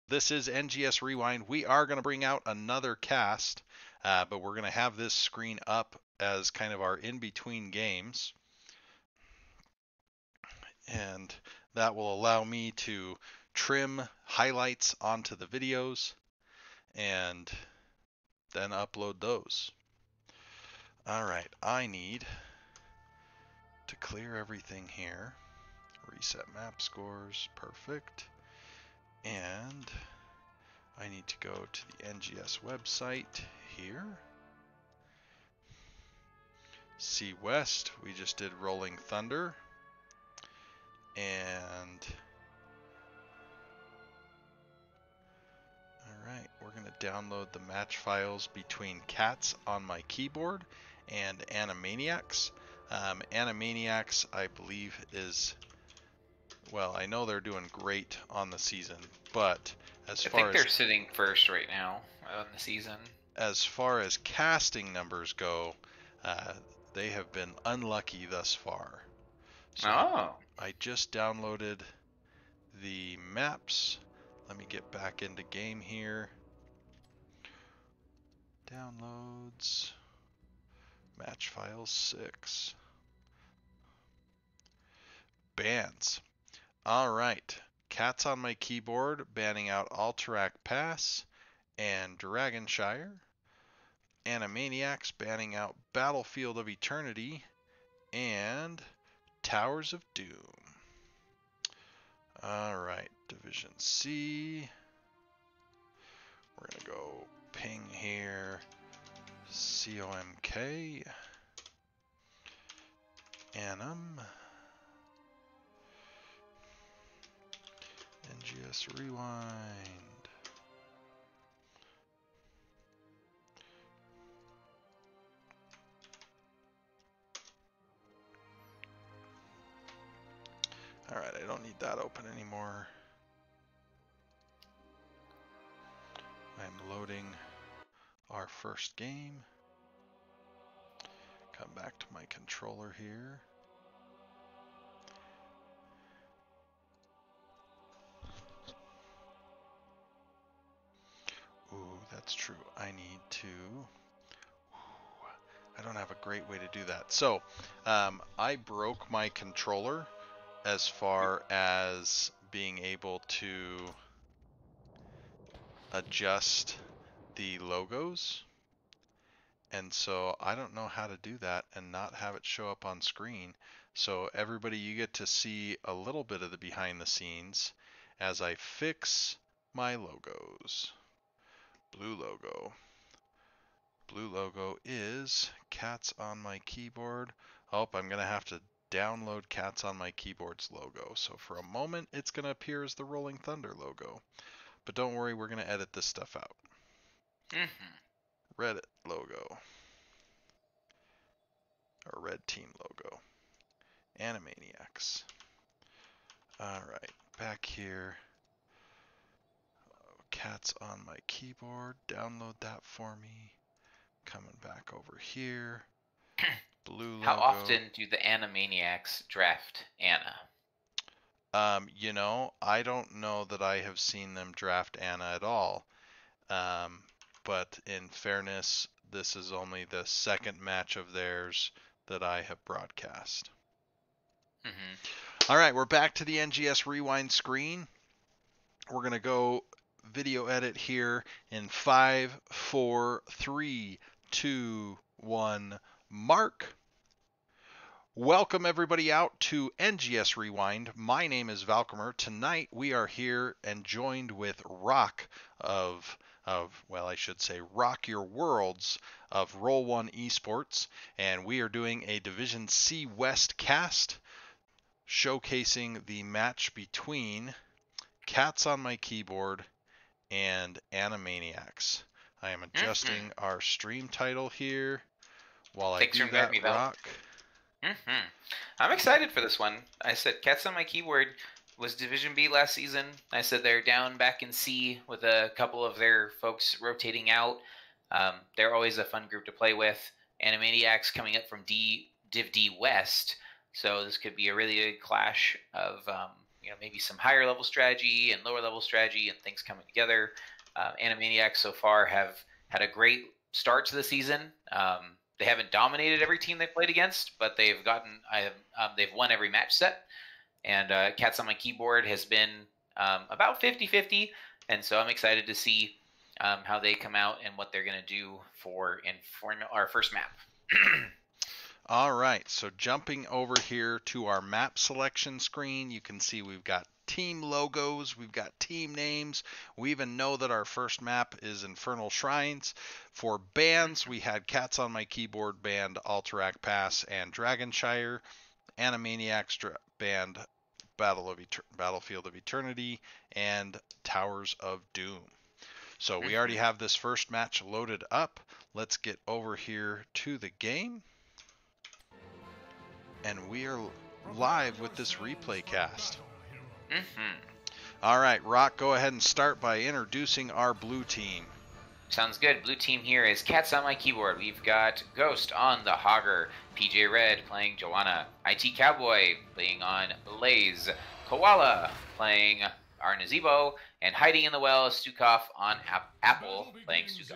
This is NGS Rewind. We are going to bring out another cast, but we're going to have this screen up as kind of our in-between games. And that will allow me to trim highlights onto the videos and then upload those. All right, I need to clear everything here. Reset map scores, perfect. And I need to go to the NGS website here. See West, we just did Rolling Thunder. And alright, we're going to download the match files between Cats on my keyboard and Animaniacs. Animaniacs, I believe, is, well, I know they're doing great on the season, but as I far think they're sitting first right now on the season. As far as casting numbers go, they have been unlucky thus far. So I just downloaded the maps. Let me get back into game here. Downloads. Match files 6. Bans. Alright. Cats on my keyboard, banning out Alterac Pass and Dragonshire. Animaniacs banning out Battlefield of Eternity and Towers of Doom. Alright, Division C. We're going to go ping here. COMK. Anim. NGS Rewind. Alright, I don't need that open anymore. I'm loading our first game. Come back to my controller here. Ooh, that's true. I need to... I don't have a great way to do that. So, I broke my controller as far as being able to adjust the logos. And so I don't know how to do that and not have it show up on screen. So everybody, you get to see a little bit of the behind the scenes as I fix my logos. Blue logo. Blue logo is Cats on my keyboard. Oh, I'm going to have to download Cats on my keyboard's logo. So for a moment, it's going to appear as the Rolling Thunder logo. But don't worry, we're going to edit this stuff out. Reddit logo. Or Red Team logo. Animaniacs. Alright, back here. Cats on my keyboard. Download that for me. Coming back over here. Blue logo. How often do the Animaniacs draft Anna? You know, I don't know that I have seen them draft Anna at all. But in fairness, this is only the second match of theirs that I have broadcast. All right, we're back to the NGS Rewind screen. We're going to go video edit here in 5, 4, 3, 2, 1, mark. Welcome everybody out to NGS Rewind. My name is Valcomer. Tonight we are here and joined with RockYourWorlds of Roll1 Esports, and we are doing a Division C West cast showcasing the match between Cats on my keyboard and Animaniacs. I am adjusting our stream title here while I do that, Rock. I'm excited for this one. I said Cats on my keyboard was Division B last season. I said they're down back in C with a couple of their folks rotating out. They're always a fun group to play with. Animaniacs coming up from Div D West, so this could be a really good clash of maybe some higher level strategy and lower level strategy and things coming together. Animaniacs so far have had a great start to the season. They haven't dominated every team they played against, but they've won every match set. And Cats on My Keyboard has been about 50-50, and so I'm excited to see how they come out and what they're going to do for our first map. All right, so jumping over here to our map selection screen, you can see we've got team logos, we've got team names. We even know that our first map is Infernal Shrines. For bands, we had Cats on My Keyboard band Alterac Pass and Dragonshire. Animaniacs band Battlefield of Eternity and Towers of Doom. So we already have this first match loaded up. Let's get over here to the game. And we are live with this replay cast. All right, Rock, go ahead and start by introducing our blue team. Sounds good. Blue team here is Cats on My Keyboard. We've got Ghost on the Hogger, PJ Red playing Joanna, IT Cowboy playing on Blaze, Koala playing our Nazebo, and Hiding in the Well, Stukov on Apple playing Stukov.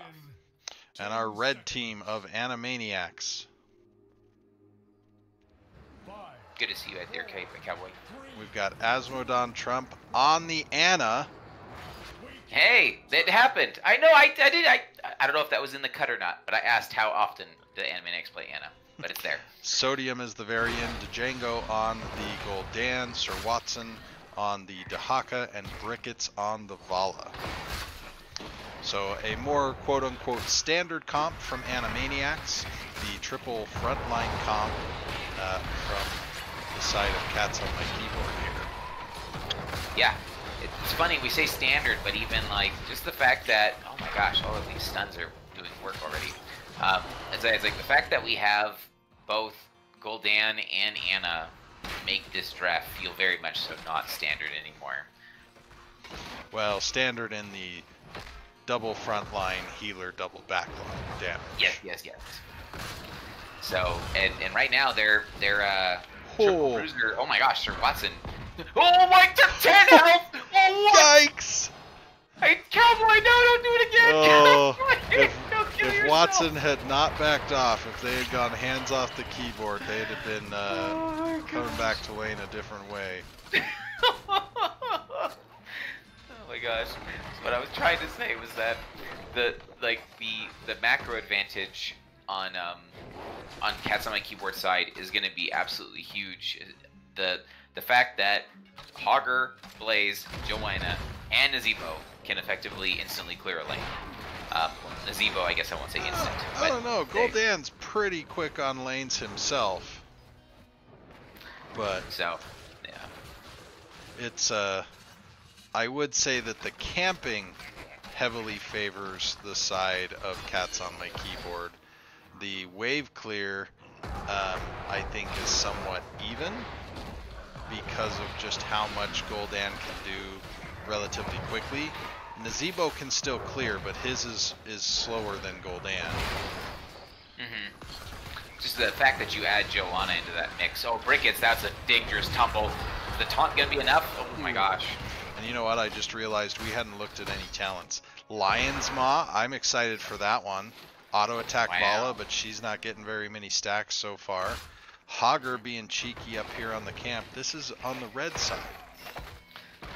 And our red team of Animaniacs. Good to see you right there, Cowboy. We've got Asmodon Trump on the Anna. Hey, that happened. I know, I did. I don't know if that was in the cut or not, but I asked how often the Animaniacs play Anna, but it's there. Sodium is the very end. Django on the Goldan, Sir Watson on the Dahaka, and Brickets on the Vala. So a more quote-unquote standard comp from Animaniacs, the triple frontline comp from the side of Cats on My Keyboard here. Yeah, it's funny, we say standard, but even like just the fact that, oh my gosh, all of these stuns are doing work already. It's like the fact that we have both Goldan and Anna make this draft feel very much so not standard anymore. Well, standard in the double frontline healer, double backline damage. Yes. So, and right now they're triple bruiser. Oh my gosh, Sir Watson. Oh my, 10 health! Oh what? Yikes! Hey, Cowboy, no, don't do it again! Oh, Cowboy, if Watson had not backed off, if they had gone hands off the keyboard, they'd have been coming back to Wayne a different way. Oh my gosh. So what I was trying to say was that the macro advantage on Cats on My Keyboard side is going to be absolutely huge. The fact that Hogger, Blaze, Joanna, and Nazebo can effectively instantly clear a lane. Nazebo, I guess I won't say instant. I don't know. Goldan's pretty quick on lanes himself. But so, yeah. It's I would say that the camping heavily favors the side of Cats on My Keyboard. The wave clear, I think, is somewhat even because of just how much Goldan can do relatively quickly. Nazebo can still clear, but his is slower than Goldan. Just the fact that you add Joanna into that mix. Oh, Brickets, that's a dangerous tumble. Is the taunt going to be enough? Oh my gosh. And you know what? I just realized we hadn't looked at any talents. Lion's Maw, I'm excited for that one. Auto attack Vala, but she's not getting very many stacks so far. Hogger being cheeky up here on the camp. This is on the red side.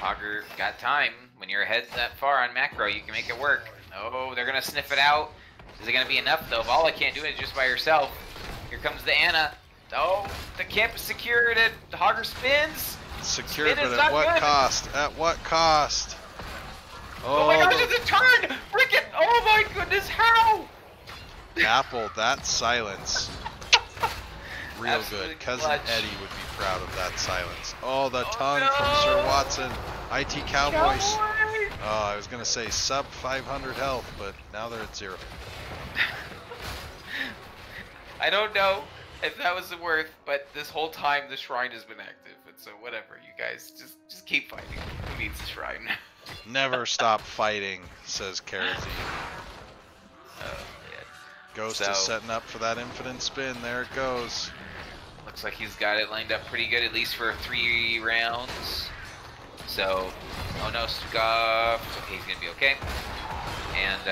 Hogger got time. When you're ahead that far on macro, you can make it work. Oh, they're going to sniff it out. Is it going to be enough, though? Vala can't do it just by herself. Here comes the Anna. Oh, the camp is secured, and Hogger spins. Secured, but at what cost? At what cost? Oh my gosh, it's a turn! Bricket! Oh my goodness, how? Apple, that silence. Real Absolutely good. Cousin clutch. Eddie would be proud of that silence. Oh, the tongue from Sir Watson. IT Cowboys. Oh, I was going to say sub 500 health, but now they're at 0. I don't know if that was the worth, but this whole time the shrine has been active, and so whatever, you guys, just keep fighting. Who needs the shrine? Never stop fighting, says Karazine. Oh, man. Ghost is setting up for that infinite spin. There it goes. Looks like he's got it lined up pretty good, at least for 3 rounds. So, oh no, Stukov. Okay, he's gonna be okay. And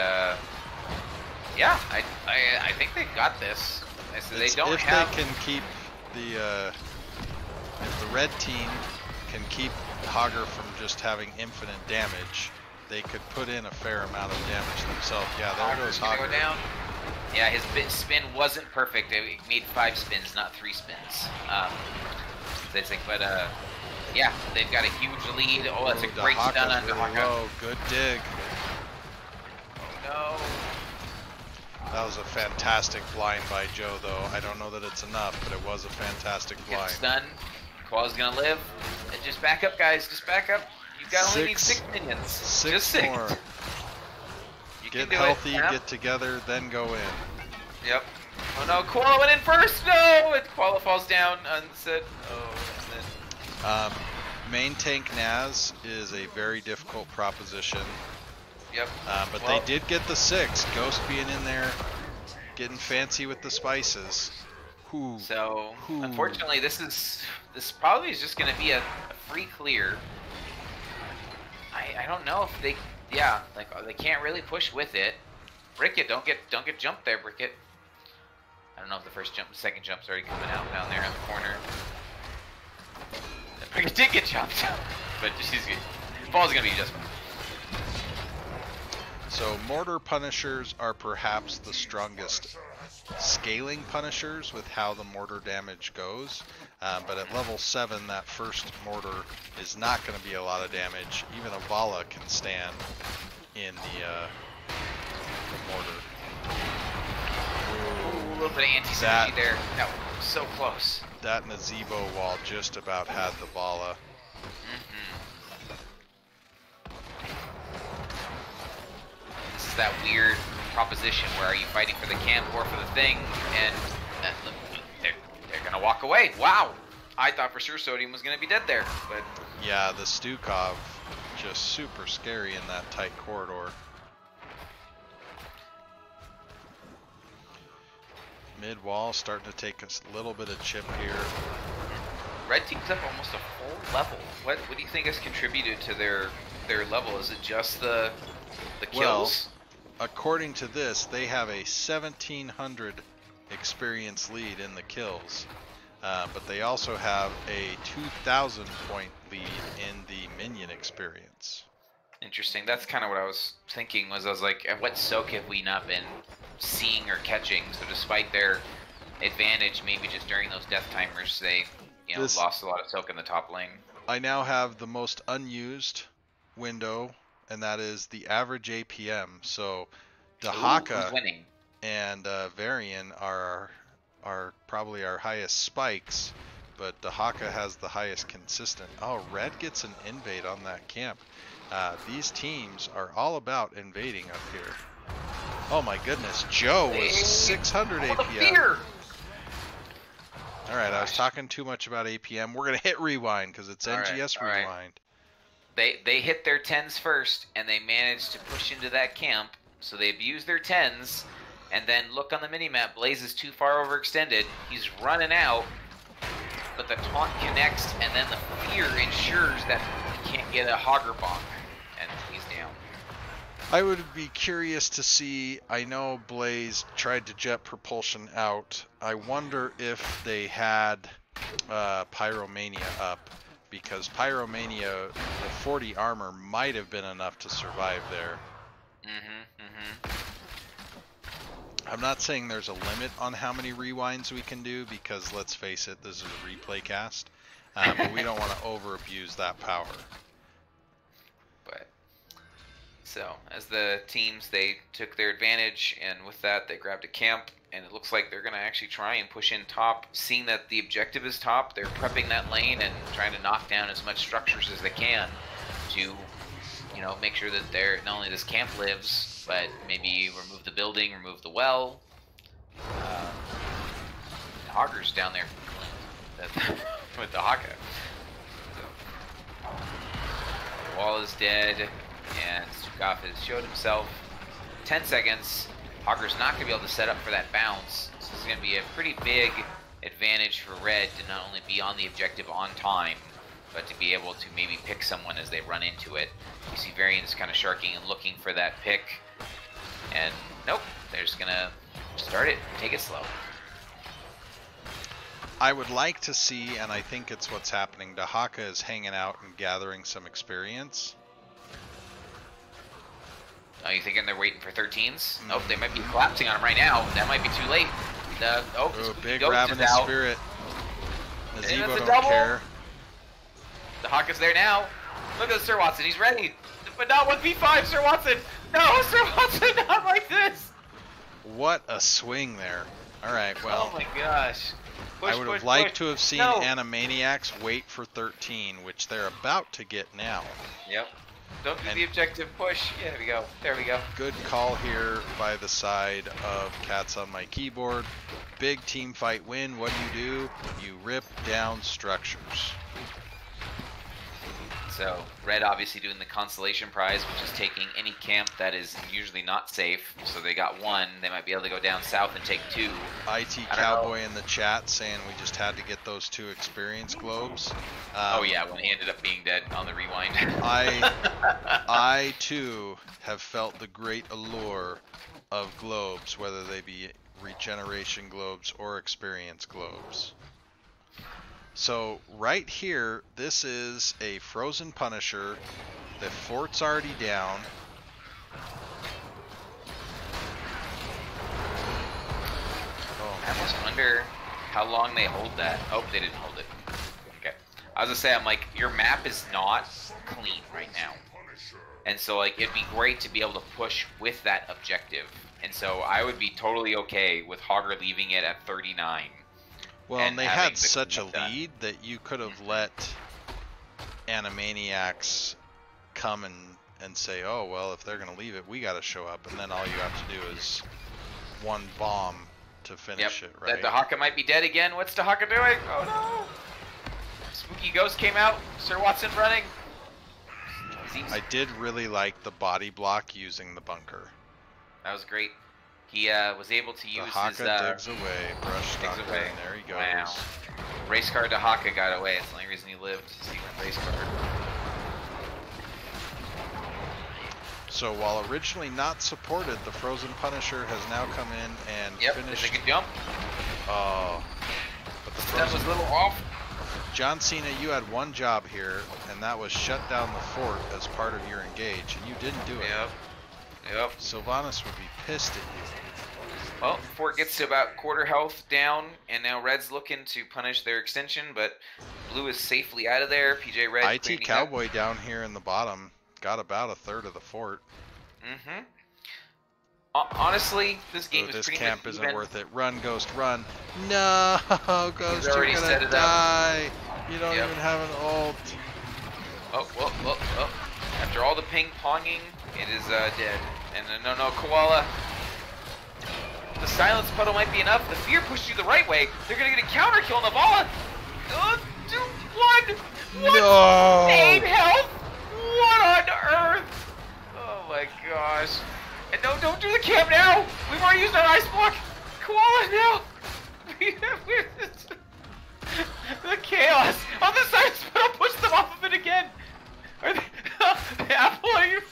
yeah, I think they got this. So they don't if have. they can keep if the red team can keep Hogger from just having infinite damage, they could put in a fair amount of damage themselves. Yeah, there goes Hogger. Go down. Yeah, his spin wasn't perfect. It made 5 spins, not 3 spins. But yeah, they've got a huge lead. Oh, that's a great stun on Dahaka. Oh, good dig. Oh, no. That was a fantastic blind by Joe, though. I don't know that it's enough, but it was a fantastic blind. Stun. Koala's gonna live. And just back up, guys. Just back up. You only need 6 minions. Just 6 more. You get can do healthy, it. get together, then go in. Yep. Oh no, Koala went in first. No, and Koala falls down. Unset. Oh, and then. Main tank Naz is a very difficult proposition. Yep. But they did get the 6. Ghost being in there, getting fancy with the spices. Ooh. So unfortunately, this probably is just going to be a free clear. I don't know if they, they can't really push with it. Brickett, don't get jumped there, Brickett. I don't know if the second jump's already coming out down there in the corner. Brickett did get jumped, but Ball's gonna be just fine. So mortar punishers are perhaps the strongest scaling punishers with how the mortar damage goes. But at level 7, that first mortar is not going to be a lot of damage. Even a Vala can stand in the mortar. Ooh, a little bit of anti-synergy there. That was so close. That Nazebo wall just about had the Vala. This is that weird proposition where are you fighting for the camp or for the thing, and they're gonna walk away. Wow, I thought for sure Sodium was gonna be dead there, but yeah, the Stukov just super scary in that tight corridor. Mid wall starting to take a little bit of chip here. Red team's up almost a full level. What do you think has contributed to their level? Is it just the kills? Well, according to this, they have a 1,700 experience lead in the kills, but they also have a 2,000 point lead in the minion experience. Interesting. That's kind of what I was thinking. I was like, at what soak have we not been seeing or catching? So despite their advantage, maybe just during those death timers, they lost a lot of soak in the top lane. I now have the most unused window, and that is the average APM. So Dahaka and Varian are probably our highest spikes, but Dahaka has the highest consistent. Oh, Red gets an invade on that camp. These teams are all about invading up here. Oh my goodness, Joe was 600 APM. Alright, I was talking too much about APM. We're going to hit rewind because it's NGS rewind. They hit their 10s first, and they managed to push into that camp, so they abused their 10s, and then look on the minimap, Blaze is too far overextended. He's running out, but the taunt connects, and then the fear ensures that he can't get a Hogger bonk, and he's down. I would be curious to see, I know Blaze tried to jet propulsion out. I wonder if they had Pyromania up, because Pyromania, the 40 armor might have been enough to survive there. I'm not saying there's a limit on how many rewinds we can do, because let's face it, this is a replay cast, but we don't want to over-abuse that power. But so, as the teams, they took their advantage, and with that, they grabbed a camp, and it looks like they're going to actually try and push in top. Seeing that the objective is top, they're prepping that lane and trying to knock down as much structures as they can to, make sure that not only this camp lives, but maybe remove the building, remove the well. Hogger's down there with the Haka. So, the wall is dead, and Stukov has showed himself. 10 seconds. Hogger's not going to be able to set up for that bounce. So this is going to be a pretty big advantage for Red to not only be on the objective on time, but to be able to maybe pick someone as they run into it. You see Varian's kind of sharking and looking for that pick. And nope, they're just going to start it, take it slow. I would like to see, and I think it's what's happening, Dahaka is hanging out and gathering some experience. Oh, you thinking they're waiting for 13s? Nope, they might be collapsing on him right now. That might be too late. Big Ravenous Spirit. Nazebo don't double. care. Dahaka's there now. Look at Sir Watson, he's ready. But not 1v5, Sir Watson. No, Sir Watson, not like this. What a swing there. All right, well. Oh my gosh. Push, I would have liked to have seen Maniacs wait for 13, which they're about to get now. Yep. Don't do the objective push. Yeah, there we go. There we go. Good call here by the side of Cats on my keyboard. Big team fight win. What do? You rip down structures. So Red obviously doing the consolation prize, which is taking any camp that is usually not safe. So they got 1. They might be able to go down south and take 2. IT Cowboy in the chat saying we just had to get those 2 experience globes. Oh yeah, when he ended up being dead on the rewind. I too have felt the great allure of globes, whether they be regeneration globes or experience globes. So right here, this is a frozen Punisher. The fort's already down. Oh, I almost wonder how long they hold that. Oh, they didn't hold it. Okay. I was gonna say, I'm like, your map is not clean right now. And so like, it'd be great to be able to push with that objective. And so I would be totally okay with Hogger leaving it at 39. Well, and they had such a lead that you could have let Animaniacs come and say, oh, well, if they're going to leave it, we got to show up. And then all you have to do is 1 bomb to finish it, right? That Dahaka might be dead again. What's Dahaka doing? Oh, no. Spooky Ghost came out. Sir Watson running. I did really like the body block using the bunker. That was great. He was able to use his... digs away, brush digs Dahaka, away. And there he goes. Wow. Race car Dahaka got away. It's the only reason he lived. He went race car. So while originally not supported, the Frozen Punisher has now come in and finished... Yep, a good jump. Oh. But the That was a little off. John Cena, you had 1 job here, and that was shut down the fort as part of your engage, and you didn't do it. Yep. Sylvanas would be pissed at you. Well, Fort gets to about quarter health down, and now Red's looking to punish their extension, but Blue is safely out of there. PJ Red. IT Cowboy down here in the bottom got about 1/3 of the fort. Mm-hmm. Honestly, this game is this pretty camp much isn't even. worth it. Run, Ghost, run! No, Ghost, you're gonna die. You don't even have an ult. Oh. After all the ping-ponging, it is dead. And no, Koala. The silence puddle might be enough. The fear pushed you the right way. They're gonna get a counter kill on the Vala. 2, 1. No. 8 health. What on earth? Oh my gosh. And no, don't do the camp now. We've already used our ice block. Koala now. The chaos. Oh, the silence puddle pushed them off of it again. Are they? The apple, are you?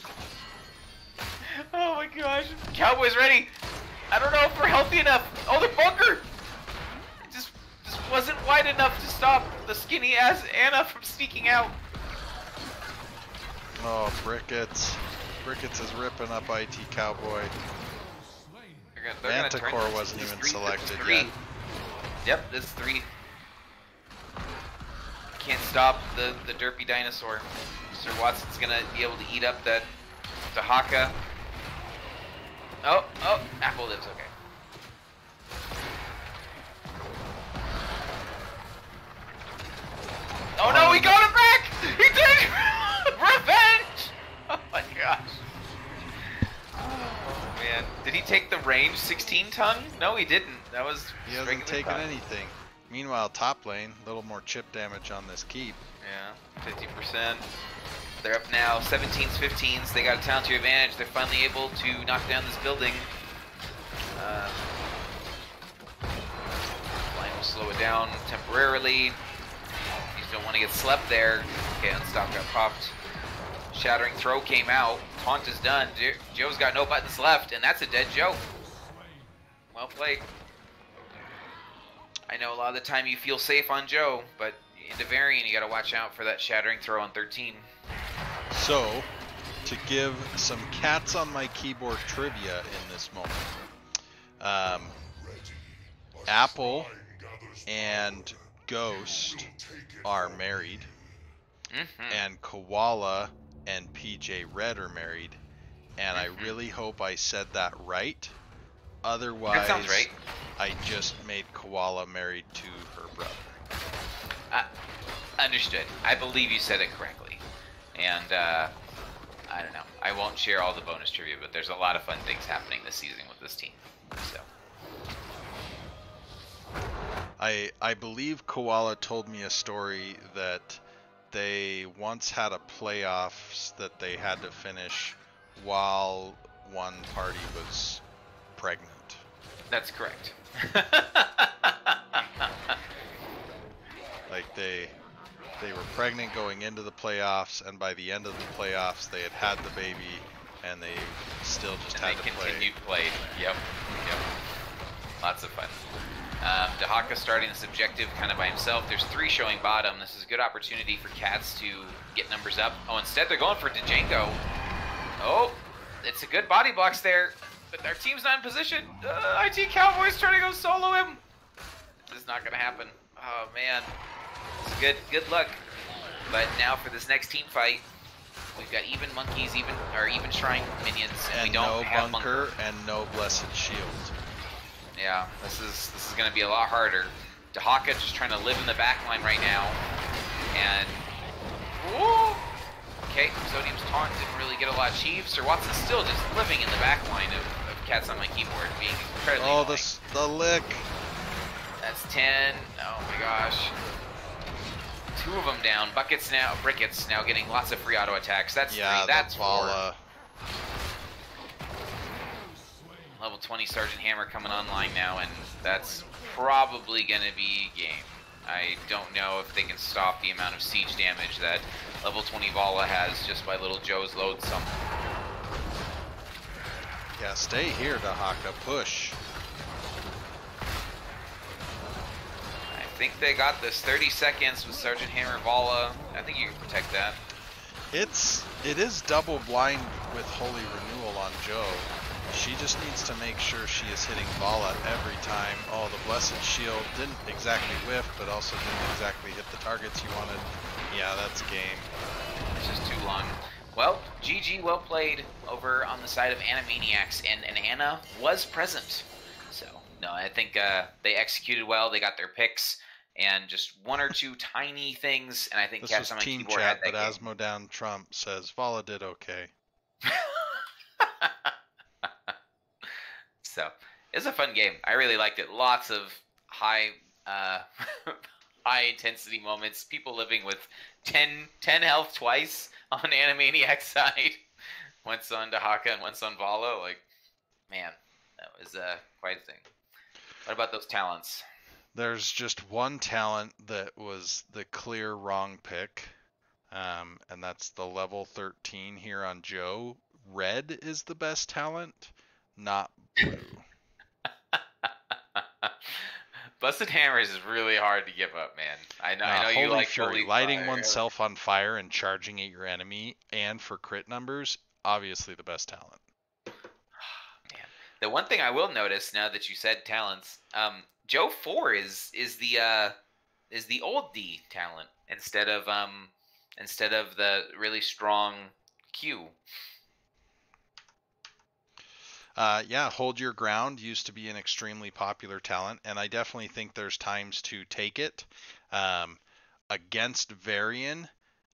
Oh my gosh. Cowboy's ready. I don't know if we're healthy enough. Oh, the bunker! It just wasn't wide enough to stop the skinny ass Anna from sneaking out. Oh, Brickets. Brickets is ripping up IT Cowboy. Manticore wasn't even selected yet. Yep, this is 3. Can't stop the derpy dinosaur. Sir Watson's gonna be able to eat up that Dahaka. Oh, Apple lives, okay. Oh no, he got it back! He did! Revenge! Oh my gosh. Oh man. Did he take the range 16 ton? No, he didn't. That was... He hasn't taken anything. Meanwhile, top lane, a little more chip damage on this keep. Yeah, 50%. They're up now, 17s, 15s. They got a talent to advantage. They're finally able to knock down this building. Line will slow it down temporarily. Use Don't want to get slept there. Okay, Unstop got popped. Shattering Throw came out. Taunt is done. Joe's got no buttons left, and that's a dead Joe. Well played. I know a lot of the time you feel safe on Joe, but into Varian, you got to watch out for that Shattering Throw on 13. So, to give some cats on my keyboard trivia in this moment, Apple and Ghost are married, and Koala and PJ Red are married, and I really hope I said that right. Otherwise, that sounds right. I just made Koala married to her brother. Understood. I believe you said it correctly. And, I don't know. I won't share all the bonus trivia, but there's a lot of fun things happening this season with this team. So. I believe Koala told me a story that they once had a playoffs that they had to finish while one party was pregnant. That's correct. Like they were pregnant going into the playoffs, and by the end of the playoffs they had the baby, and they still just had to play. They continued played. Yep. Lots of fun. Dahaka starting this objective kind of by himself. There's 3 showing bottom. This is a good opportunity for Cats to get numbers up. Oh, instead they're going for Django. Oh, it's a good body blocks there, but their team's not in position. IT Cowboys trying to go solo him. This is not going to happen. Oh, man. It's good luck. But now for this next team fight, we've got even monkeys, even shrine minions, and we don't no have bunker and no blessed shield. Yeah, this is going to be a lot harder. Dahaka just trying to live in the back line right now. And, whoa! Okay, Sodium's taunt didn't really get a lot achieved. Sir Watson's still just living in the back line of Cats on my keyboard, being incredibly annoying. The lick. That's 10. Oh my gosh. 2 of them down. Brickets now getting lots of free auto attacks. That's 3. That's 4. Level 20 Sergeant Hammer coming online now, and that's probably going to be game. I don't know if they can stop the amount of siege damage that level 20 Vala has just by little Joe's loadsome. Yeah, stay here, Dahaka. Push. I think they got this 30 seconds with Sergeant Hammer Vala. I think you can protect that. It is double blind with Holy Renewal on Joe. She just needs to make sure she is hitting Vala every time. Oh, the Blessed Shield didn't exactly whiff, but also didn't exactly hit the targets you wanted. Yeah, that's game. It's just too long. Well, GG, well played over on the side of Maniacs, and Anna was present. So, no, I think they executed well. They got their picks, and just 1 or 2 tiny things, and I think Cats on my keyboard chat, had that but game. Asmodown Trump says Vala did okay. So, it was a fun game. I really liked it. Lots of high intensity moments. People living with 10 health twice on Animaniac's side. Once on Dahaka and once on Vala. Like, man, that was quite a thing. What about those talents? There's just one talent that was the clear wrong pick, and that's the level 13 here on Joe. Red is the best talent, not blue. Busted Hammers is really hard to give up, man. I know you like Fury. Lighting oneself on fire and charging at your enemy, and for crit numbers, obviously the best talent. Man, the one thing I will notice now that you said talents, Joe 4 is the old D talent instead of the really strong Q. Yeah, Hold Your Ground used to be an extremely popular talent, and I definitely think there's times to take it. Against Varian,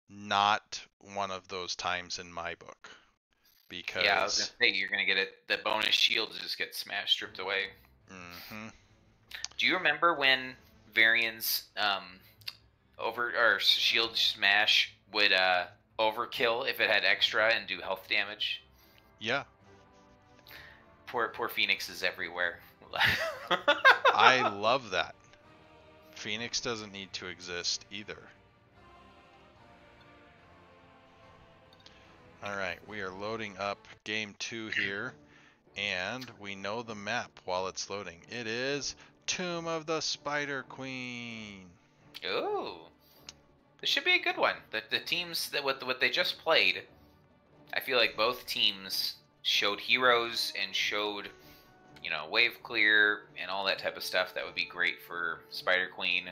not one of those times in my book. Because yeah, I was gonna say you're gonna get it. The bonus shield just get smashed, stripped away. Mm-hmm. Do you remember when Varian's shield smash would overkill if it had extra and do health damage? Yeah. Poor Phoenix is everywhere. I love that. Phoenix doesn't need to exist either. All right, we are loading up game 2 here, and we know the map while it's loading. It is Tomb of the Spider Queen. Ooh, this should be a good one. The teams that what they just played, I feel like both teams showed heroes and showed, wave clear and all that type of stuff. That would be great for Spider Queen.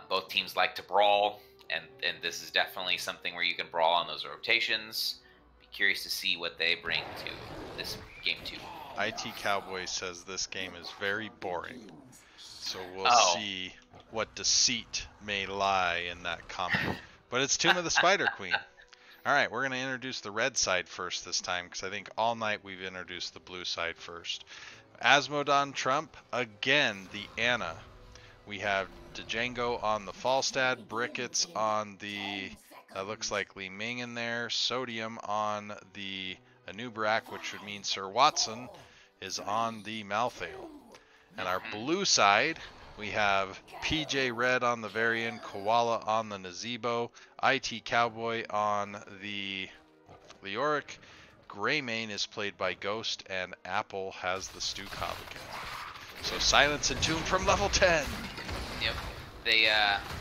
Both teams like to brawl, and this is definitely something where you can brawl on those rotations. Be curious to see what they bring to this game 2. IT Cowboy says this game is very boring, so we'll Oh. see what deceit may lie in that comment. But it's Tomb of the Spider Queen. All right, we're going to introduce the red side first this time, because I think all night we've introduced the blue side first. Asmodon Trump, again, the Anna. We have Django on the Falstad, Brickets on the, that looks like Li Ming in there, Sodium on the Anubrak, which would mean Sir Watson is on the Malthael. And our blue side, we have PJ Red on the Varian, Koala on the Nazebo, IT Cowboy on the Leoric, Greymane is played by Ghost, and Apple has the Stu Cobb again. So Silence and Tomb from level 10. Yep. They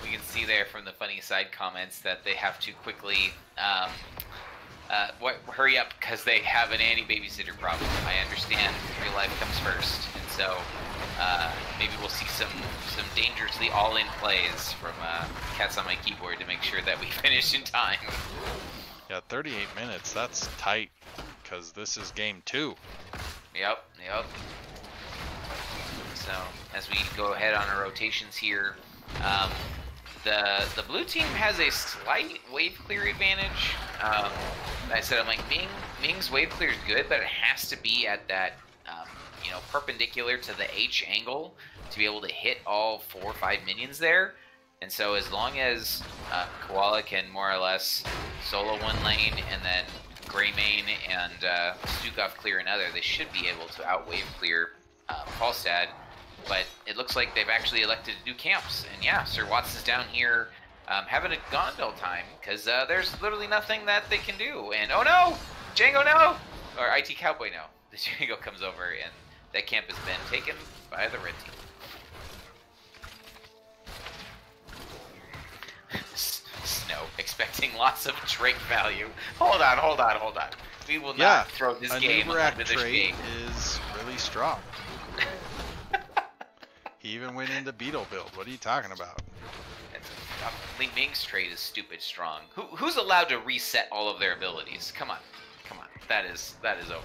we can see there from the funny side comments that they have to quickly hurry up because they have an anti-babysitter problem. I understand real life comes first, and so maybe we'll see some dangerously all-in plays from Cats on my keyboard to make sure that we finish in time. Yeah, 38 minutes. That's tight because this is game 2. Yep. So as we go ahead on our rotations here, the blue team has a slight wave clear advantage. I said I'm like Ming's wave clear is good, but it has to be at that perpendicular to the H angle to be able to hit all 4 or 5 minions there. And so as long as Koala can more or less solo one lane and then Greymane and Stukov clear another, they should be able to outwave clear Falstad. But it looks like they've actually elected to do camps. And yeah, Sir Watson's down here having a Gondel time because there's literally nothing that they can do. And oh no! Django no! Or IT Cowboy no. The Django comes over and that camp has been taken by the red team. Snow, expecting lots of trait value. Hold on. We will not throw this game under the shade. Is really strong. He even went into Beetle build. What are you talking about? Li Ming's trait is stupid strong. Who's allowed to reset all of their abilities? Come on. That is over.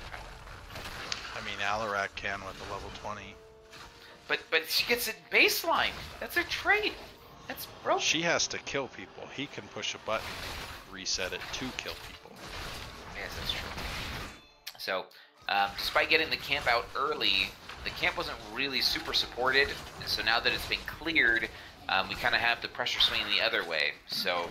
I mean, Alarak can with the level 20. But she gets it baseline. That's her trait. That's broken. She has to kill people. He can push a button, reset it to kill people. Yes, that's true. So, despite getting the camp out early, the camp wasn't really super supported. And so now that it's been cleared, we kind of have the pressure swing the other way. So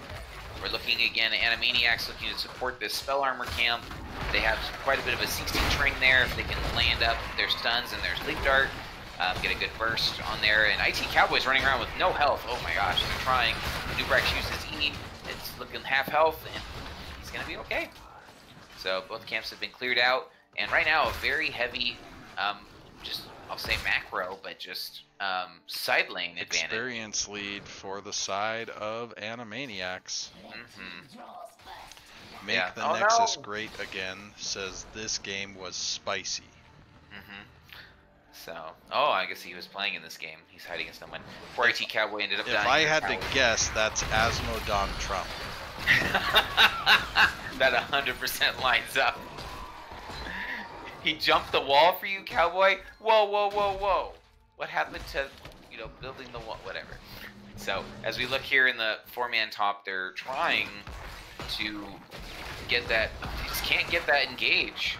we're looking again at Maniacs looking to support this spell armor camp. They have quite a bit of a CC train there. If they can land up their stuns and their sleep dart, get a good burst on there. And IT Cowboy's running around with no health. Oh my gosh, they're trying. Nubrex uses E. It's looking half health, and he's going to be okay. So both camps have been cleared out. And right now, a very heavy, I'll say macro, but just side lane advantage. Experience lead for the side of Animaniacs. Mm-hmm. Make the Nexus great again, says this game was spicy. Mm-hmm. So, I guess he was playing in this game. He's hiding in someone. Where IT Cowboy ended up dying. If I had to guess, that's Asmodon Trump. That 100% lines up. He jumped the wall for you, Cowboy? Whoa. What happened to, building the wall? Whatever. So, as we look here in the 4-man top, they're trying to get that. They just can't get that engage.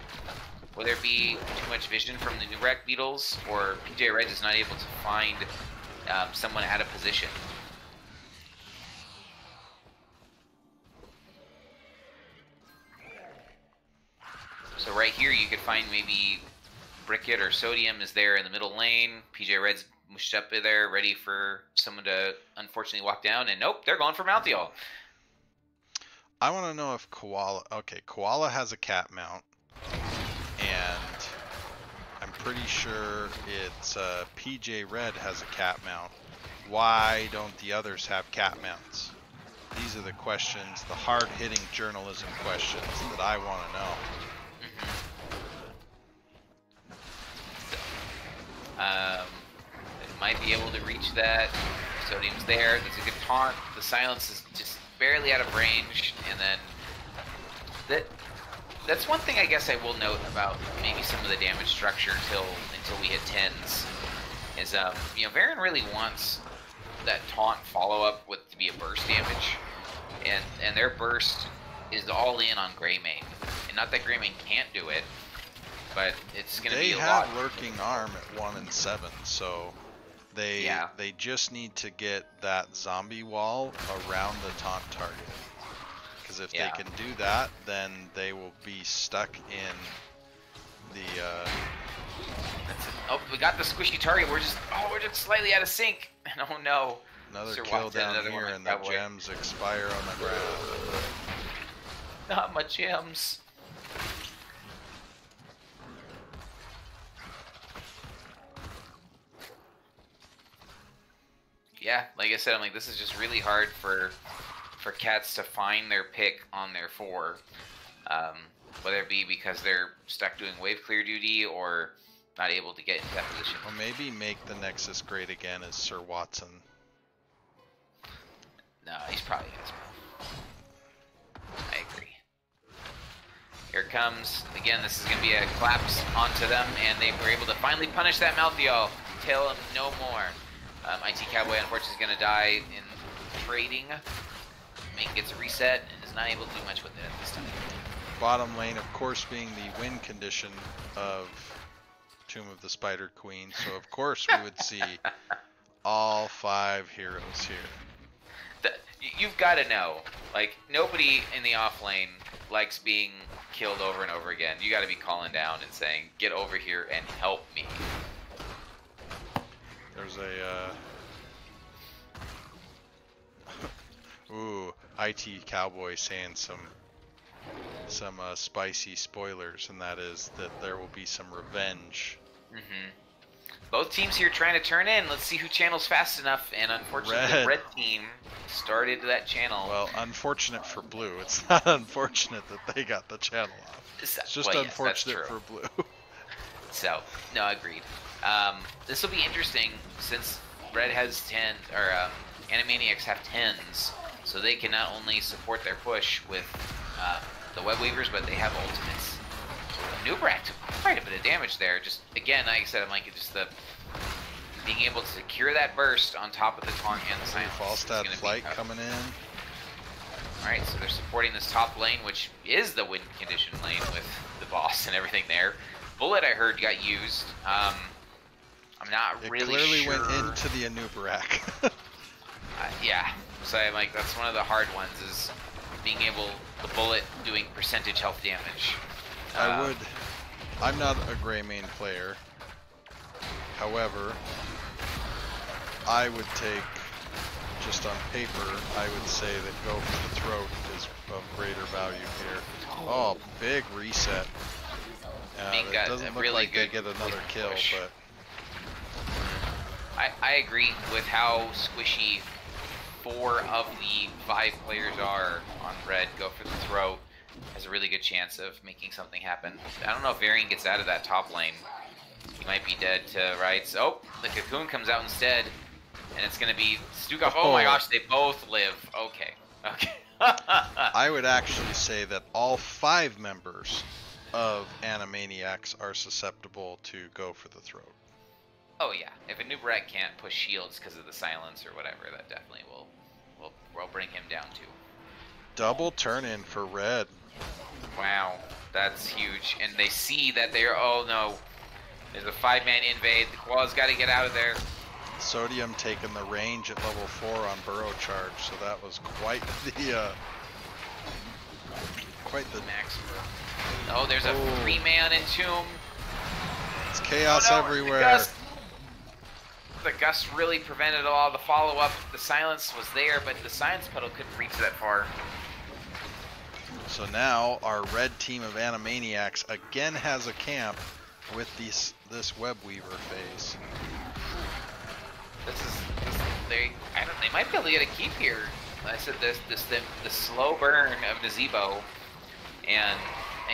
Whether it be too much vision from the Nubrak Beetles, or PJ Red is not able to find someone out of position. So right here you could find maybe Bricket or Sodium is there in the middle lane. PJ Red's mushed up there, ready for someone to unfortunately walk down, and nope, they're going for Malthael. I want to know if Koala. Okay, Koala has a cat mount, and I'm pretty sure it's PJ Red has a cat mount. Why don't the others have cat mounts? These are the questions, the hard-hitting journalism questions that I want to know. It might be able to reach that. Sodium's there. There's a good taunt. The silence is just barely out of range, and then that's one thing I guess I will note about maybe some of the damage structure until we hit 10s is you know, Varen really wants that taunt follow-up with to be a burst damage, and their burst is all in on Greymane. And not that Greymane can't do it, but it's going to be a lot. They have lurking arm at 1 and 7, so they just need to get that zombie wall around the taunt target. Because if they can do that, then they will be stuck in the. Oh, we got the squishy target. We're just slightly out of sync. And oh no. Another kill down here, and the gems expire on the ground. Not my gems. Yeah, like I said, I'm like, this is just really hard for cats to find their pick on their 4. Whether it be because they're stuck doing wave clear duty or not able to get into that position. Or maybe make the Nexus great again as Sir Watson. No, he's probably has. I agree. Here it comes. Again, this is going to be a collapse onto them, and they were able to finally punish that Malthael. Tell him no more. IT Cowboy, unfortunately, is going to die in trading. Ming gets a reset and is not able to do much with it at this time. Bottom lane, of course, being the win condition of Tomb of the Spider Queen, so of course we would see all 5 heroes here. You've got to know, like, nobody in the off lane likes being killed over and over again. You got to be calling down and saying, get over here and help me. There's a ooh, IT Cowboy saying some spicy spoilers, and that is that there will be some revenge. Both teams here trying to turn in. Let's see who channels fast enough, and unfortunately the red team started that channel. Well, unfortunate for blue. It's not unfortunate that they got the channel off. It's just unfortunate for blue. So, no, agreed. This will be interesting since red has 10, or Animaniacs have 10s, so they can not only support their push with the web weavers, but they have ultimates. Nubrak took quite a bit of damage there. Just again, like I said, I'm like just the being able to secure that burst on top of the taunt and the silence. Falstad flight coming in. All right, so they're supporting this top lane, which is the win condition lane with the boss and everything there. Bullet, I heard, got used. I'm not really sure. It clearly went into the Anubarak. Yeah, so I'm like, that's one of the hard ones, is being able, the bullet doing percentage health damage. I'm not a Greymane player. However, I would take, just on paper, I would say that go for the throat is of greater value here. Oh, big reset. It doesn't look like they get another kill, but I agree with how squishy 4 of the 5 players are on red. Go for the throat. Has a really good chance of making something happen. I don't know if Varian gets out of that top lane. He might be dead to rights. Oh, the cocoon comes out instead, and it's going to be Stukov. Oh my gosh, they both live. Okay. I would actually say that all 5 members of Animaniacs are susceptible to go for the throat. Oh yeah, if a Nubrak can't push shields because of the silence or whatever, that definitely will bring him down too. Double turn in for red. Wow, that's huge. And they see that they're, oh no, there's a 5-man invade. The Koala's got to get out of there. Sodium taking the range at level 4 on Burrow Charge, so that was quite the max. Oh, there's a 3-man entomb. It's chaos everywhere. The gust really prevented all the follow-up. The silence was there, but the silence puddle couldn't reach that far. So now our red team of Animaniacs again has a camp with this web weaver phase. They might be able to get a keep here. I said the slow burn of Nazebo, and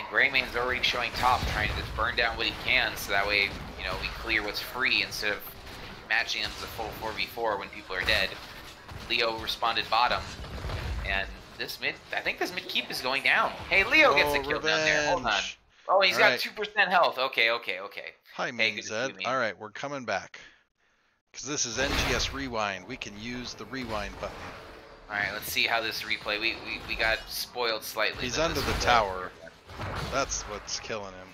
Greymane's already showing top, trying to just burn down what he can, so that way we clear what's free instead of matching him as a full 4v4 when people are dead. Leo responded bottom, and I think this mid keep is going down. Hey, Leo gets a kill down there. Hold on. Oh, he's got 2% health. Okay. Hi, Main Zed. All right, we're coming back. Because this is NGS Rewind. We can use the rewind button. All right, let's see how this replay. We got spoiled slightly. He's under the tower. That's what's killing him.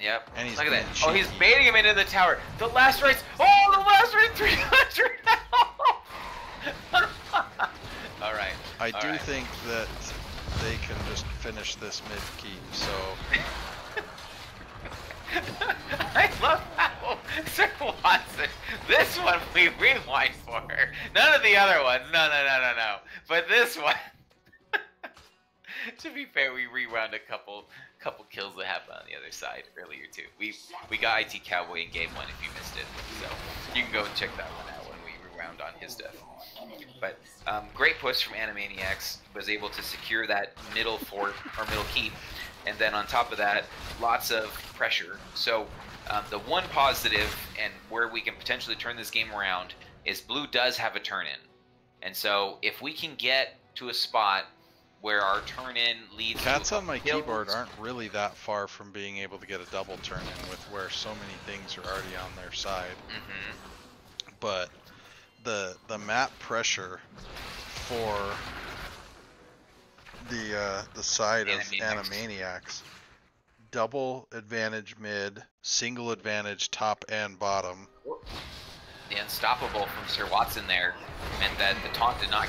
Yep. And he's Look at that. cheeky. Oh, he's baiting him into the tower. The last race. Oh, the last race. 300 All right. I do think that they can just finish this mid keep. So. I love how Sir Watson, this one we rewind for. None of the other ones. No. But this one, to be fair, we rewound a couple kills that happened on the other side earlier too. We got IT Cowboy in game 1 if you missed it. So you can go and check that one out when we rewound on his death. But great push from Animaniacs, was able to secure that middle fort or middle keep. And then on top of that, lots of pressure. So the one positive, and where we can potentially turn this game around, is Blue does have a turn-in. And so if we can get to a spot where our turn-in leads Cats on my keyboard aren't really that far from being able to get a double turn-in with where so many things are already on their side. But the map pressure for the side of Animaniacs, double advantage mid, single advantage top and bottom. The unstoppable from Sir Watson there meant that the taunt did not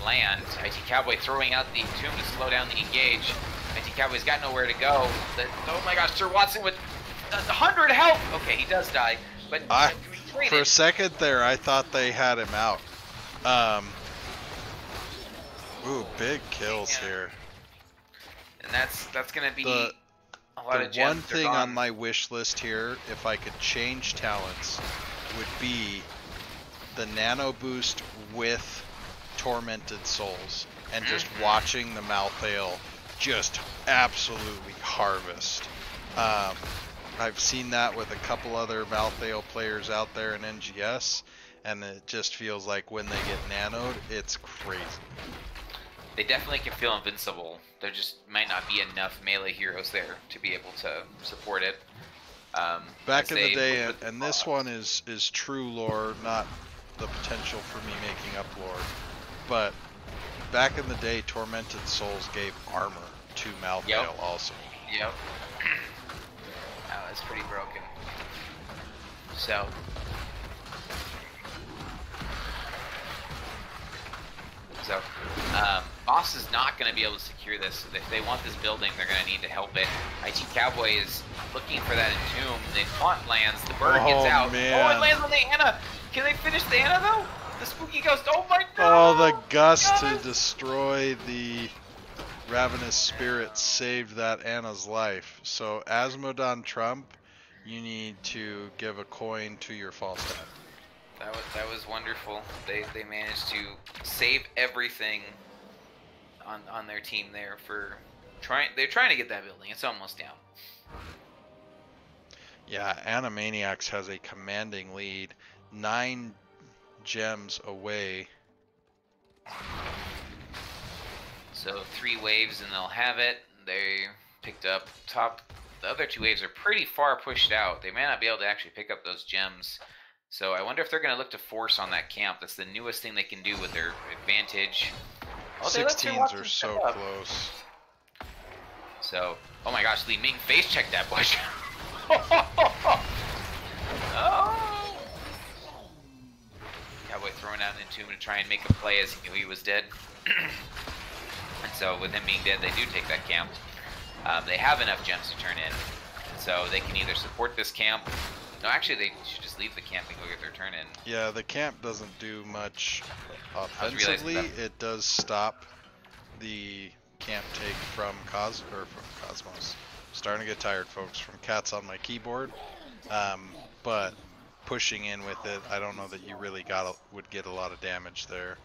land. IT Cowboy throwing out the tomb to slow down the engage. IT Cowboy's got nowhere to go. Oh my gosh, Sir Watson with 100 health. Okay, he does die, but for a second there, I thought they had him out. Ooh, big kills here. And that's gonna be a lot of gems. The one thing on my wish list here, if I could change talents, would be the nano boost with Tormented Souls, and just watching the Malthael just absolutely harvest. I've seen that with a couple other Malthael players out there in NGS, and it just feels like when they get nanoed, it's crazy. They definitely can feel invincible. There just might not be enough melee heroes there to be able to support it. Back in the day, and this one is true lore, not the potential for me making up lore, but back in the day, Tormented Souls gave armor to Malthael also. Yep. Oh, that's pretty broken. So. Boss is not going to be able to secure this. If they want this building, they're going to need to help it. IT Cowboy is looking for that entomb. The taunt lands. The bird gets out. Man. Oh, it lands on the Anna. Can they finish the Anna, though? The spooky ghost. Oh, my God. Oh, the gust to destroy the Ravenous Spirit saved that Anna's life. So, Asmodon Trump, you need to give a coin to your Falstaff. That was wonderful. They managed to save everything on their team there for they're trying to get that building. It's almost down. Yeah, Animaniacs has a commanding lead, 9 gems away. So 3 waves and they'll have it. They picked up top. The other 2 waves are pretty far pushed out. They may not be able to actually pick up those gems. So I wonder if they're going to look to force on that camp. That's the newest thing they can do with their advantage. Oh, 16s are so close. So, oh my gosh, Li Ming face checked that bush. Oh! Cowboy throwing out an entomb to try and make a play as he knew he was dead. And so with him being dead, they do take that camp. They have enough gems to turn in. So they can either support this camp. No, actually, they should just leave the camp and go get their turn in. Yeah, the camp doesn't do much offensively. It does stop the can't take from Cosmos. Starting to get tired, folks, from cats on my keyboard. But pushing in with it, I don't know that you really would get a lot of damage there.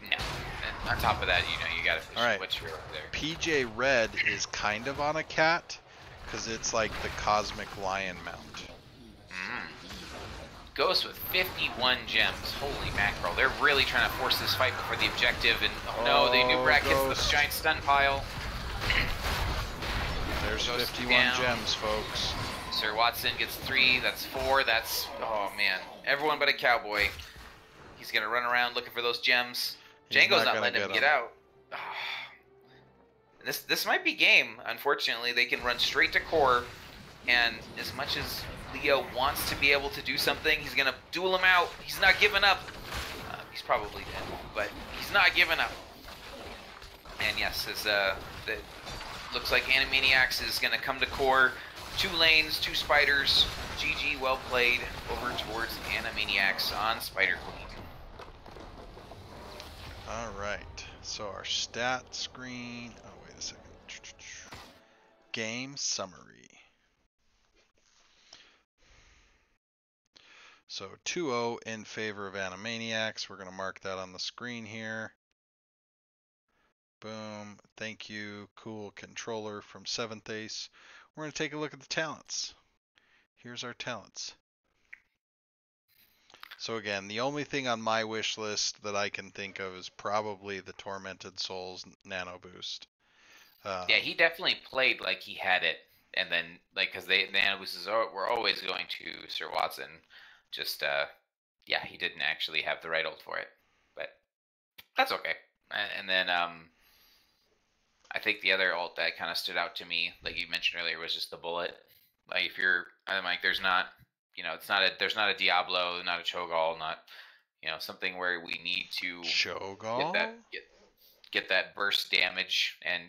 No. And on top of that, you gotta push what you're over there. PJ Red is kind of on a cat, because it's like the Cosmic Lion mount. Ghost with 51 gems. Holy mackerel. They're really trying to force this fight before the objective, and no, they knew Brack hits the giant stun pile. There's Ghost 51 down. gems, folks. Sir Watson gets 3, that's 4, that's, oh man. Everyone but a cowboy. He's gonna run around looking for those gems. Django's not letting him get out. Oh. This might be game, unfortunately. They can run straight to core, and as much as Leo wants to be able to do something, he's gonna duel him out. He's not giving up. He's probably dead, but he's not giving up. And yes, looks like Animaniacs is gonna come to core. 2 lanes, 2 spiders. GG, well played. Over towards Animaniacs on Spider Queen. Alright, so our stat screen. Oh, wait a second. Game summary. So 2-0 in favor of Animaniacs. We're going to mark that on the screen here. Boom. Thank you, cool controller from 7th Ace. We're going to take a look at the talents. Here's our talents. So again, the only thing on my wish list that I can think of is probably the Tormented Souls Nano Boost. Yeah, he definitely played like he had it. And then, because the Nano Boosts were always going to Sir Watson. Just, yeah, he didn't actually have the right ult for it. But that's okay. And then, I think the other ult that kind of stood out to me, like you mentioned earlier, was just the bullet. Like I'm like, there's not a Diablo, not a Cho'Gall, not, something where we need to get that burst damage and,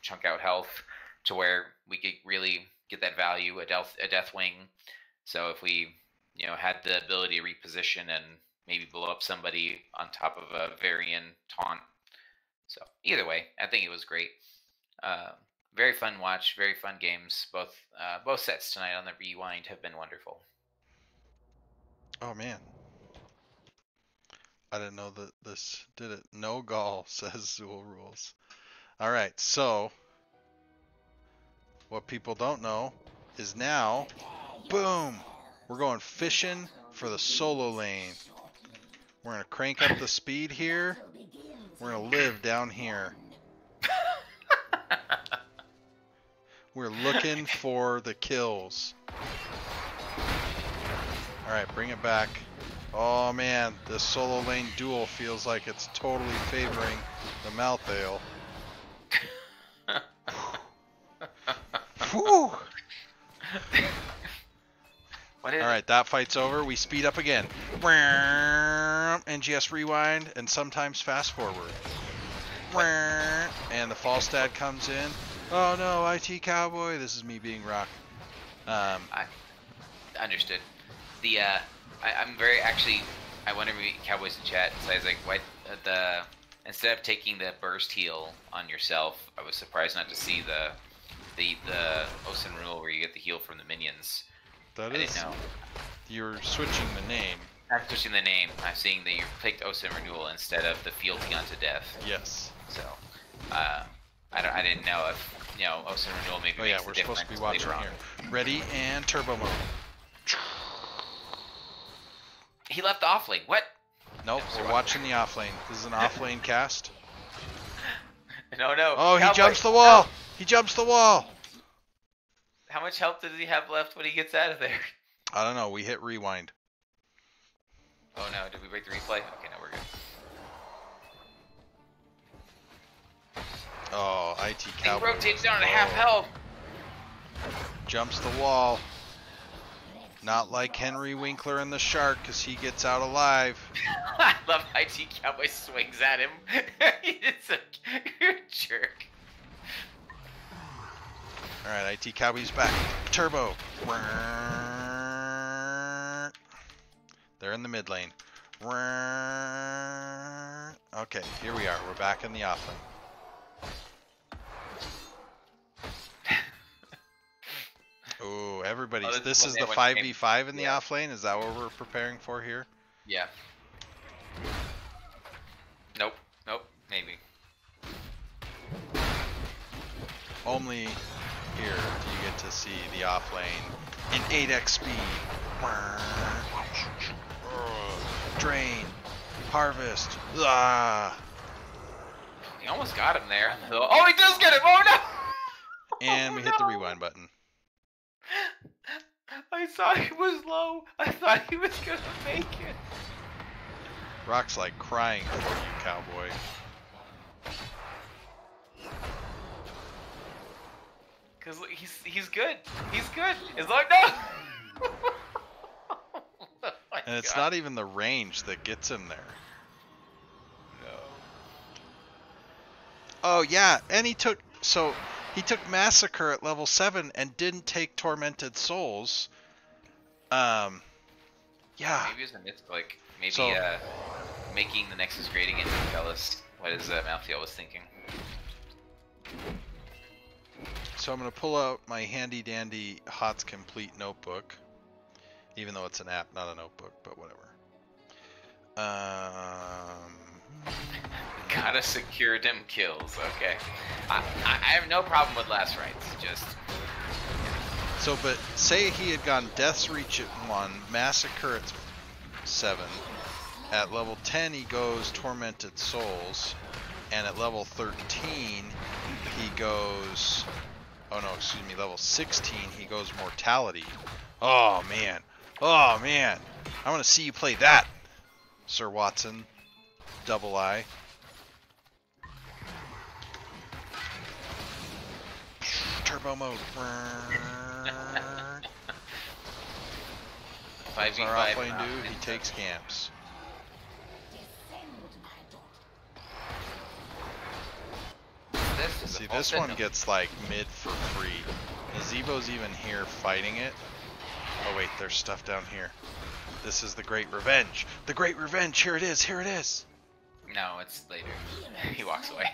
chunk out health to where we could really get that value, a death wing. So if we, had the ability to reposition and maybe blow up somebody on top of a Varian taunt. So either way, I think it was great. Very fun watch, very fun games. Both sets tonight on the Rewind have been wonderful. Oh man, I didn't know that this did it. No Gall says Zool rules. All right, so what people don't know is now, boom, we're going fishing for the solo lane. We're gonna crank up the speed here. We're gonna live down here. We're looking for the kills. Alright, bring it back. Oh man, this solo lane duel feels like it's totally favoring the Malthael. Whew. Alright, that fight's over. We speed up again. NGS rewind and sometimes fast forward. And the fall stat comes in. Oh no, IT Cowboy. This is me being Rock. I understood. I'm very I wonder if Cowboys in chat. So I was like, what instead of taking the burst heal on yourself, I was surprised not to see the Osen rule where you get the heal from the minions. I didn't know. You're switching the name. I'm switching the name. I'm seeing that you picked Osen Renewal instead of the fealty unto death. Yes. So, I didn't know if Osen Renewal maybe makes the difference. We're supposed to be watching here. Ready and turbo mode. He left the off lane. What? Nope, we're watching the off lane. This is an off lane cast. No. Oh, he jumps the wall. He jumps the wall. How much health does he have left when he gets out of there? I don't know. We hit rewind. Oh no, did we break the replay? Okay, no, we're good. Oh, IT Cowboy. He rotates down to half health. Jumps the wall. Not like Henry Winkler and the Shark, because he gets out alive. I love IT Cowboy swings at him. You're a jerk. Alright, IT Cowboy's back. Turbo. They're in the mid lane. Okay, here we are. We're back in the off lane. Oh, Oh, everybody's. this is This when is they the when it came. 5v5 in the Yeah. off lane. Is that what we're preparing for here? Yeah. Nope. Nope. Maybe. Only here do you get to see the off lane in 8x speed. Drain. Harvest. Ah. He almost got him there. Oh, he does get him! Oh no! And Oh, we hit the no! rewind button. I thought he was low. I thought he was gonna make it. Rock's like crying for you, cowboy. Cause look, he's good. He's good. It's like no. Oh my And it's God. not even the range that gets him there. No. Oh yeah, and he took Massacre at level 7 and didn't take Tormented Souls. Yeah. Maybe it was a myth, like maybe So- making the Nexus great again didn't tell us what his Malthael was thinking. So I'm gonna pull out my handy dandy HOTS Complete notebook, even though it's an app, not a notebook, but whatever. Gotta secure them kills. Okay. I have no problem with last rights. Just So, but say he had gone Death's Reach at 1, Massacre at 7. At level 10 he goes Tormented Souls, and at level 13 he goes, oh no, excuse me, level 16 he goes Mortality. Oh man, I want to see you play that, Sir Watson, Double I. Turbo mode. What does our 5v5 offlane do? He takes camps. See, this one gets like mid for free. Nazeebo's even here fighting it. Oh wait, there's stuff down here. This is the Great Revenge. The Great Revenge, here it is, here it is. No, it's later. He walks away.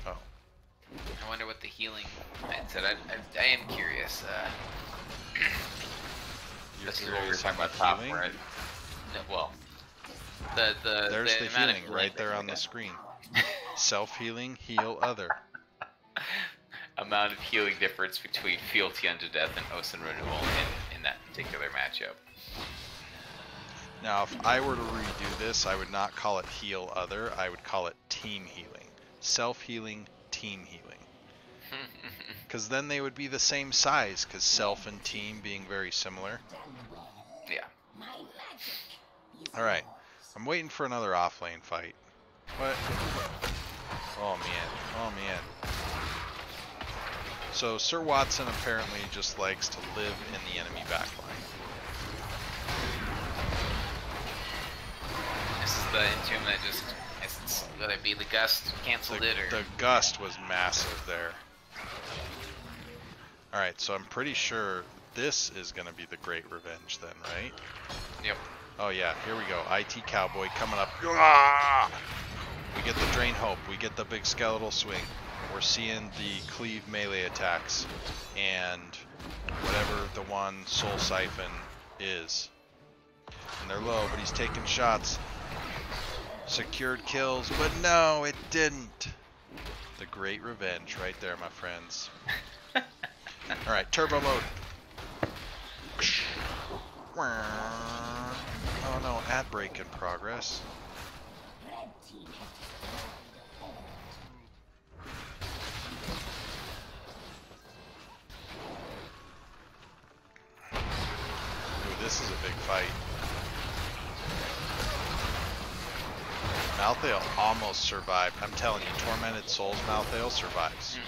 Oh. I wonder what the healing mindset. I am curious. You're This is what we were curious talking on about the top healing? right? Well, the There's the the amount of healing right there on the screen. Self-healing, heal other. amount of healing difference between Fealty Unto Death and Ocean Renewal in that particular matchup. Now, if I were to redo this, I would not call it heal other. I would call it team healing. Self-healing, team healing. Because then they would be the same size, because self and team being very similar. Yeah. Alright, I'm waiting for another offlane fight. What? Oh man, oh man. So Sir Watson apparently just likes to live in the enemy backline. This is the Entomb that just, whether it be the Gust, canceled it, or... The gust was massive there. Alright, so I'm pretty sure this is going to be the Great Revenge then, right? Yep. Oh yeah, here we go. IT Cowboy coming up. Ah! We get the Drain Hope. We get the big skeletal swing. We're seeing the cleave melee attacks. And whatever the one Soul Siphon is. And they're low, but he's taking shots. Secured kills, but no, it didn't. The Great Revenge right there, my friends. Alright, turbo mode. Oh no, ad break in progress. Ooh, this is a big fight. Malthael almost survived. I'm telling you, Tormented Souls Malthael survives.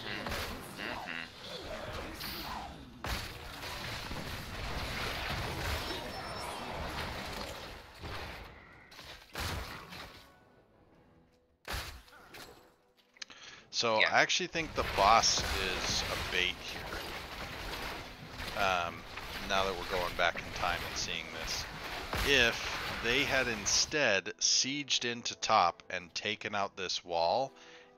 So Yeah. I actually think the boss is a bait here. Now that we're going back in time and seeing this. If they had instead sieged into top and taken out this wall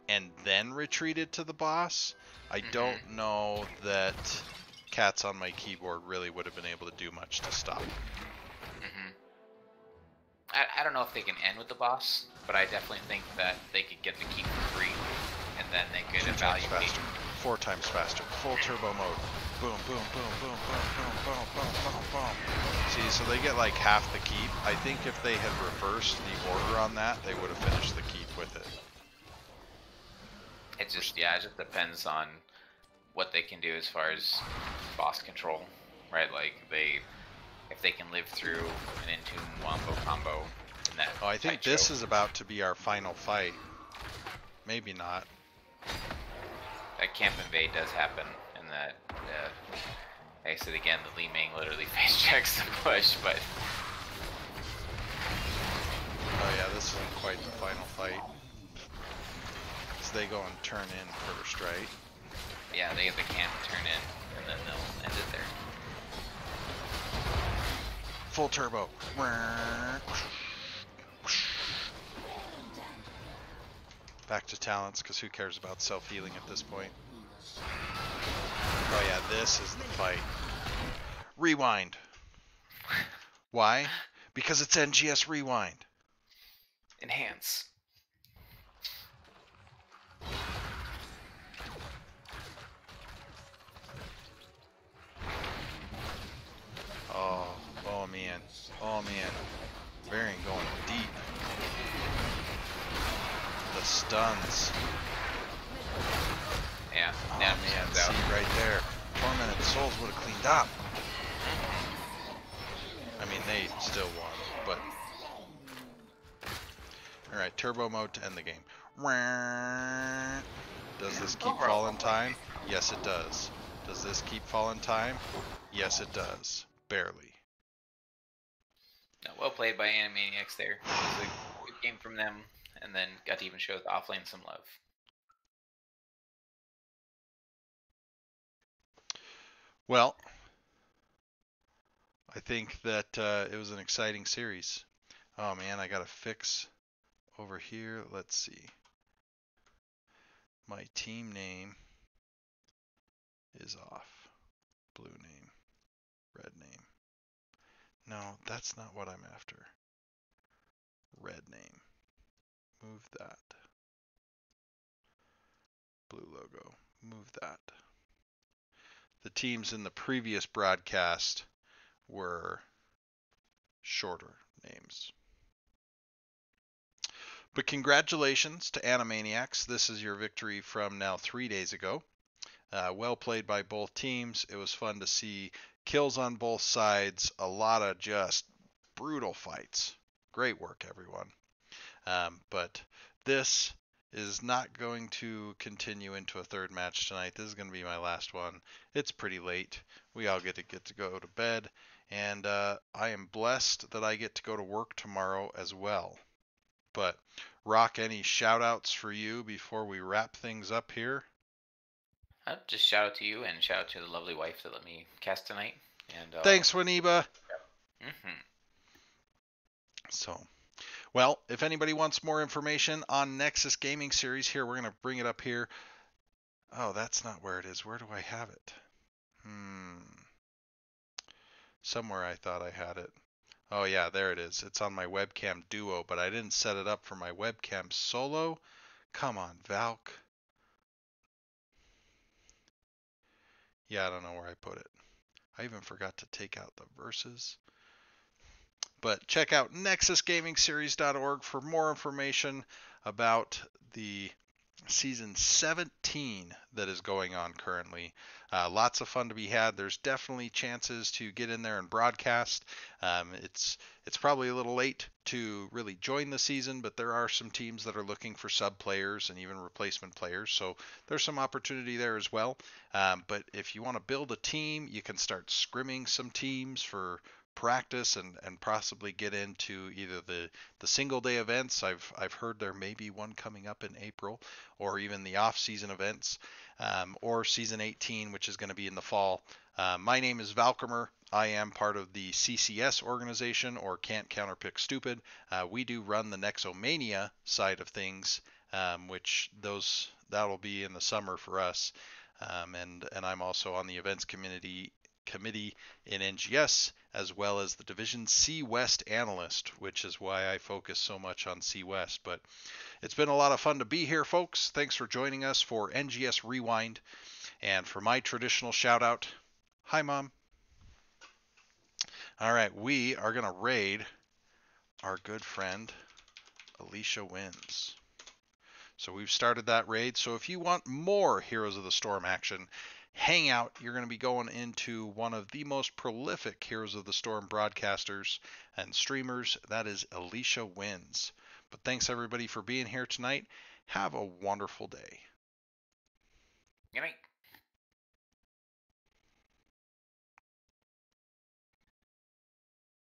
and then retreated to the boss, I don't know that Cats on my Keyboard really would have been able to do much to stop. I don't know if they can end with the boss, but I definitely think that they could get the key for free, and then they could 2 times evaluate. faster, 4 times faster, full turbo mode. Boom, boom, boom, boom, boom, boom, boom, boom, boom, boom. See, so they get like half the keep. I think if they had reversed the order on that, they would have finished the keep with it. It just depends on what they can do as far as boss control, right? Like if they can live through an Entomb Wombo combo. In that I think this is about to be our final fight. Maybe not. That camp invade does happen, and that I said again, the Li Ming literally face checks the push, but oh yeah, this isn't quite the final fight. So they go and turn in first, right? Yeah, they get the camp turn in, and then they'll end it there. Full turbo. Back to talents, because who cares about self-healing at this point? Oh yeah, this is the fight. Rewind. Why? Because it's NGS Rewind. Enhance. Oh man. Oh man. Varian going deep. The stuns. Yeah. Oh yeah, man, see right there. Tormented Souls would have cleaned up. I mean, they still won, but... Alright, turbo mode to end the game. Does this keep falling time? Yes, it does. Does this keep falling time? Yes, it does. Barely. No, well played by Animaniacs there. It was a good game from them, and then got to even show the offlane some love. Well, I think that it was an exciting series. Oh man, I gotta fix over here. Let's see. My team name is off. Blue name, red name. No, that's not what I'm after. Red name. Move that. Blue logo. Move that. The teams in the previous broadcast were shorter names. But congratulations to Animaniacs. This is your victory from now 3 days ago. Well played by both teams. It was fun to see kills on both sides. A lot of just brutal fights. Great work, everyone. But this is not going to continue into a third match tonight. This is going to be my last one. It's pretty late. We all get to go to bed. And I am blessed that I get to go to work tomorrow as well. But Rock, any shout outs for you before we wrap things up here? I'll just shout out to you and shout out to the lovely wife that let me cast tonight. And Thanks, Waniba. Mm-hmm. So, well, if anybody wants more information on Nexus Gaming Series, here, we're going to bring it up here. Oh, that's not where it is. Where do I have it? Somewhere I thought I had it. Oh yeah, there it is. It's on my webcam duo, but I didn't set it up for my webcam solo. Come on, Valk. Yeah, I don't know where I put it. I even forgot to take out the verses. But check out nexusgamingseries.org for more information about the season 17 that is going on currently. Lots of fun to be had. There's definitely chances to get in there and broadcast. It's probably a little late to really join the season, but there are some teams that are looking for sub players and even replacement players, so there's some opportunity there as well. But if you want to build a team, you can start scrimming some teams for practice and possibly get into either the single day events. I've heard there may be one coming up in April, or even the off season events, or season 18, which is going to be in the fall. My name is Valcomer. I am part of the CCS organization, or Can't Counterpick Stupid. We do run the Nexomania side of things, which that'll be in the summer for us. And I'm also on the events committee in NGS, as well as the Division C West analyst, which is why I focus so much on C West. But it's been a lot of fun to be here, folks. Thanks for joining us for NGS Rewind. And for my traditional shout out, hi, Mom. All right, we are going to raid our good friend, Alicia Wins. So we've started that raid. So if you want more Heroes of the Storm action, hang out. You're going to be going into one of the most prolific Heroes of the Storm broadcasters and streamers. That is Alicia Wins. But thanks everybody for being here tonight. Have a wonderful day. Good night.